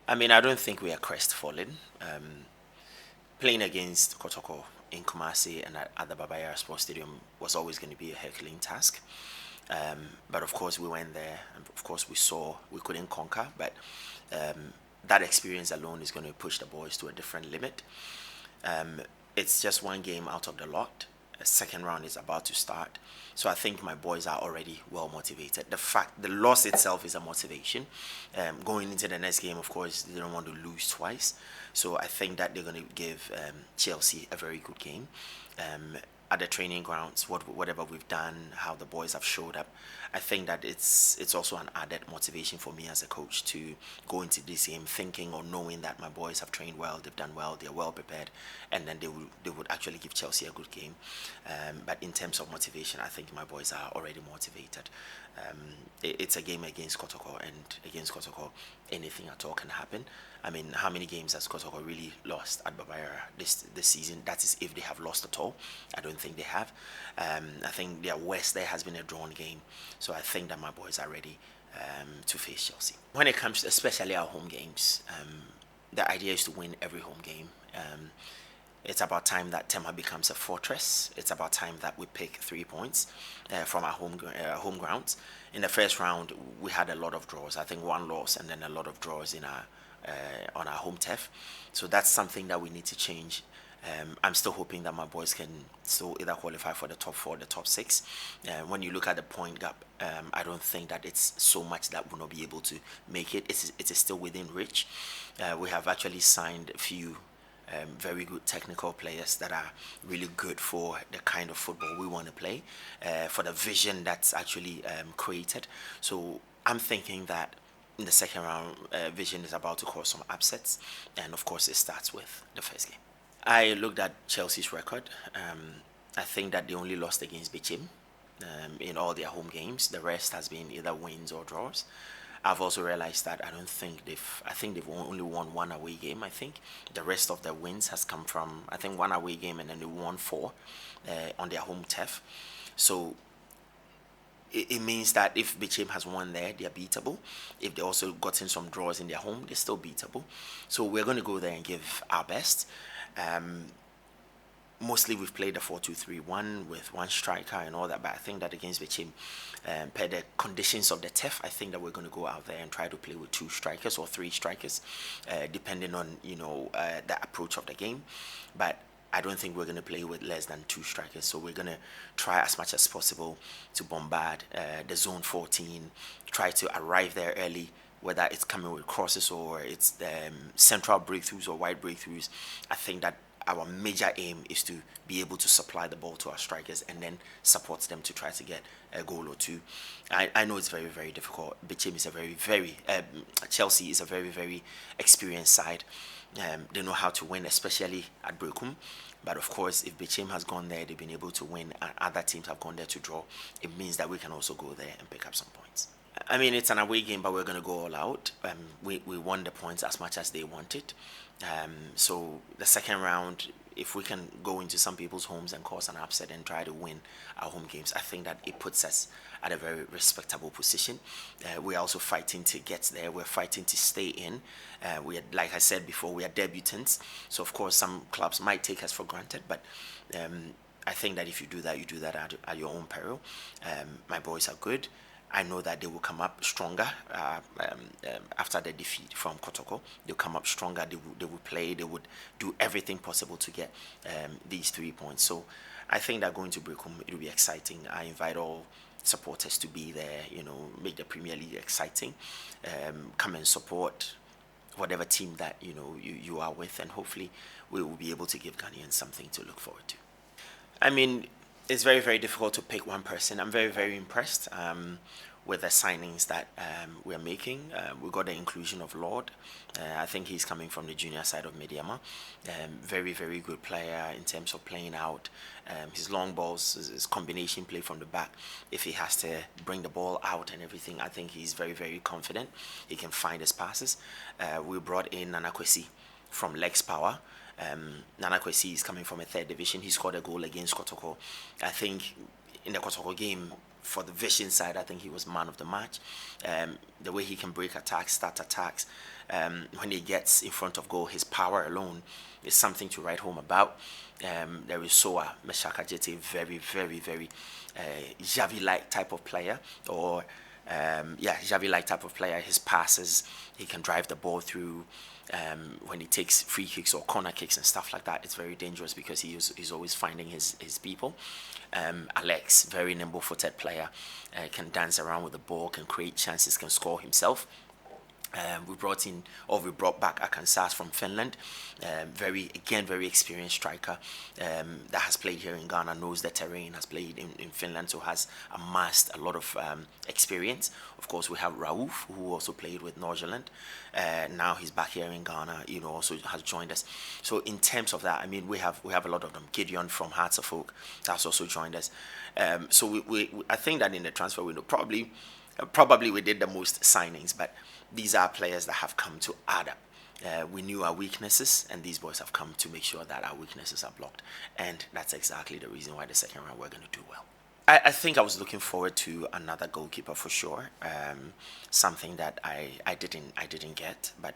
I mean, I don't think we are crestfallen. Playing against Kotoko in Kumasi and at the Babaya Sports Stadium was always going to be a herculean task. But of course, we went there, and of course, we saw we couldn't conquer. But that experience alone is going to push the boys to a different limit. It's just one game out of the lot. A second round is about to start, so I think my boys are already well motivated. The loss itself is a motivation. Going into the next game, of course, they don't want to lose twice, so I think that they're going to give Chelsea a very good game. At the training grounds, whatever we've done, how the boys have showed up, I think that it's also an added motivation for me as a coach to go into this game thinking or knowing that my boys have trained well, they've done well, they're well prepared, and then they would actually give Chelsea a good game. But in terms of motivation, I think my boys are already motivated. It's a game against Kotoko, and against Kotoko, anything at all can happen. I mean, how many games has Kotoko really lost at Babaya this season? That is, if they have lost at all. I don't think they have. I think their worst there has been a drawn game. So I think that my boys are ready to face Chelsea. When it comes to especially our home games, the idea is to win every home game. It's about time that Tema becomes a fortress. It's about time that we pick 3 points from our home grounds. In the first round, we had a lot of draws. I think one loss and then a lot of draws in our on our home turf. So that's something that we need to change. I'm still hoping that my boys can still either qualify for the top 4 or the top 6. When you look at the point gap, I don't think that it's so much that we'll not be able to make it. It is still within reach. We have actually signed a few very good technical players that are really good for the kind of football we want to play, for the vision that's actually created. So I'm thinking that in the second round, vision is about to cause some upsets, and of course it starts with the first game. I looked at Chelsea's record. I think that they only lost against Berekum in all their home games. The rest has been either wins or draws. I've also realized that I think they've only won one away game. I think the rest of the wins has come from, I think, one away game, and then they won 4 on their home turf. So it means that if Berekum has won there, they are beatable. If they also gotten some draws in their home, they're still beatable. So we're going to go there and give our best. Mostly we've played a 4-2-3-1 with one striker and all that, but I think that against Berekum, per the conditions of the turf, I think that we're going to go out there and try to play with 2 strikers or 3 strikers, depending on the approach of the game. But I don't think we're going to play with less than 2 strikers, so we're going to try as much as possible to bombard the zone 14, try to arrive there early, whether it's coming with crosses or it's central breakthroughs or wide breakthroughs. I think that our major aim is to be able to supply the ball to our strikers and then support them to try to get a goal or 2. I know it's very, very difficult. Berekum is a very Chelsea is a very, very experienced side. They know how to win, especially at Berekum. But of course, if Berekum has gone there, they've been able to win, and other teams have gone there to draw, it means that we can also go there and pick up some points. I mean, it's an away game, but we're going to go all out. We won the points as much as they wanted. So the second round, if we can go into some people's homes and cause an upset and try to win our home games, I think that it puts us at a very respectable position. We're also fighting to get there. We're fighting to stay in. Like I said before, we are debutants. So of course, some clubs might take us for granted, but I think that if you do that at your own peril. My boys are good. I know that they will come up stronger after the defeat from Kotoko. They'll come up stronger. They will play. They would do everything possible to get these 3 points. So I think that going to Berekum, it will be exciting. I invite all supporters to be there. Make the Premier League exciting. Come and support whatever team that you are with, and hopefully we will be able to give Ghanaians something to look forward to. I mean, it's very, very difficult to pick one person. I'm very, very impressed with the signings that we're making. We got the inclusion of Lord. I think he's coming from the junior side of Mediama. Very, very good player in terms of playing out. His long balls, his combination play from the back. If he has to bring the ball out and everything, I think he's very, very confident. He can find his passes. We brought in Nana Kweku from Legs Power. Nana Kweku is coming from a 3rd division. He scored a goal against Kotoko. I think in the Kotoko game, for the vision side, I think he was man of the match. The way he can break attacks, start attacks, when he gets in front of goal, his power alone is something to write home about. There is Soa Meshaka Jete, very, very, very Javi-like type of player, or Javi-like type of player. His passes, he can drive the ball through. When he takes free kicks or corner kicks and stuff like that, it's very dangerous because he's always finding his people. Alex, very nimble-footed player, can dance around with the ball, can create chances, can score himself. We brought back Akansase from Finland, very experienced striker that has played here in Ghana, knows the terrain, has played in Finland, so has amassed a lot of experience. Of course, we have Raouf, who also played with Norgeland. Now he's back here in Ghana, also has joined us. So in terms of that, I mean, we have a lot of them. Gideon from Hearts of Oak that's also joined us. So I think that in the transfer window, probably we did the most signings, but these are players that have come to add up. We knew our weaknesses, and these boys have come to make sure that our weaknesses are blocked. And that's exactly the reason why the second round we're going to do well. I think I was looking forward to another goalkeeper for sure. Something that I didn't get, but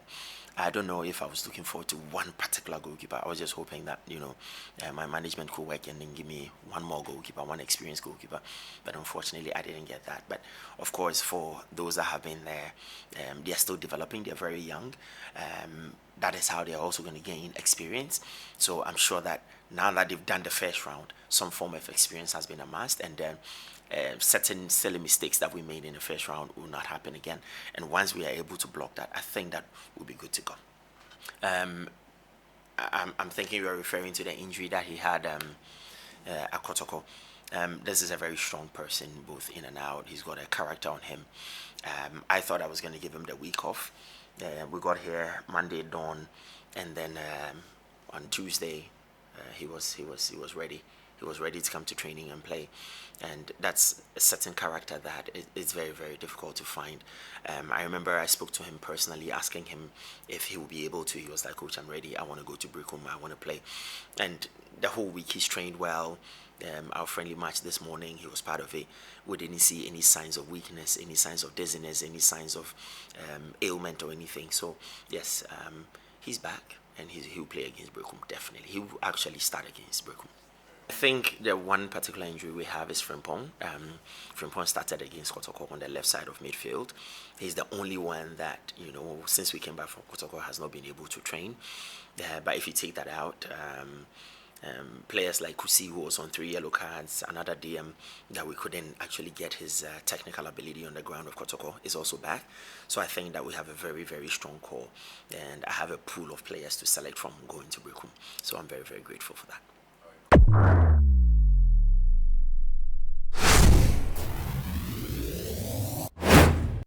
I don't know if I was looking forward to one particular goalkeeper. I was just hoping that my management could work and then give me one more goalkeeper, one experienced goalkeeper. But unfortunately, I didn't get that. But of course, for those that have been there, they are still developing. They're very young. That is how they are also going to gain experience. So I'm sure that now that they've done the first round, some form of experience has been amassed, and then certain silly mistakes that we made in the first round will not happen again. And once we are able to block that, I think that we'll be good to go. I'm thinking you are referring to the injury that he had at Kotoko. This is a very strong person, both in and out. He's got a character on him. I thought I was going to give him the week off. We got here Monday dawn, and then on Tuesday he was ready. He was ready to come to training and play, and that's a certain character that is very, very difficult to find. I remember I spoke to him personally, asking him if he would be able to. He was like, "Coach, I'm ready. I want to go to Berekum. I want to play." And the whole week he's trained well. Our friendly match this morning, he was part of it. We didn't see any signs of weakness, any signs of dizziness, any signs of ailment or anything. So yes, he's back, and he'll play against Berekum. Definitely, he will actually start against Berekum. I think the one particular injury we have is Frimpong. Frimpong started against Kotoko on the left side of midfield. He's the only one that, since we came back from Kotoko, has not been able to train. But if you take that out, players like Kusi, who was on 3 yellow cards, another DM that we couldn't actually get his technical ability on the ground of Kotoko, is also back. So I think that we have a very, very strong core, and I have a pool of players to select from going to Berekum. So I'm very, very grateful for that.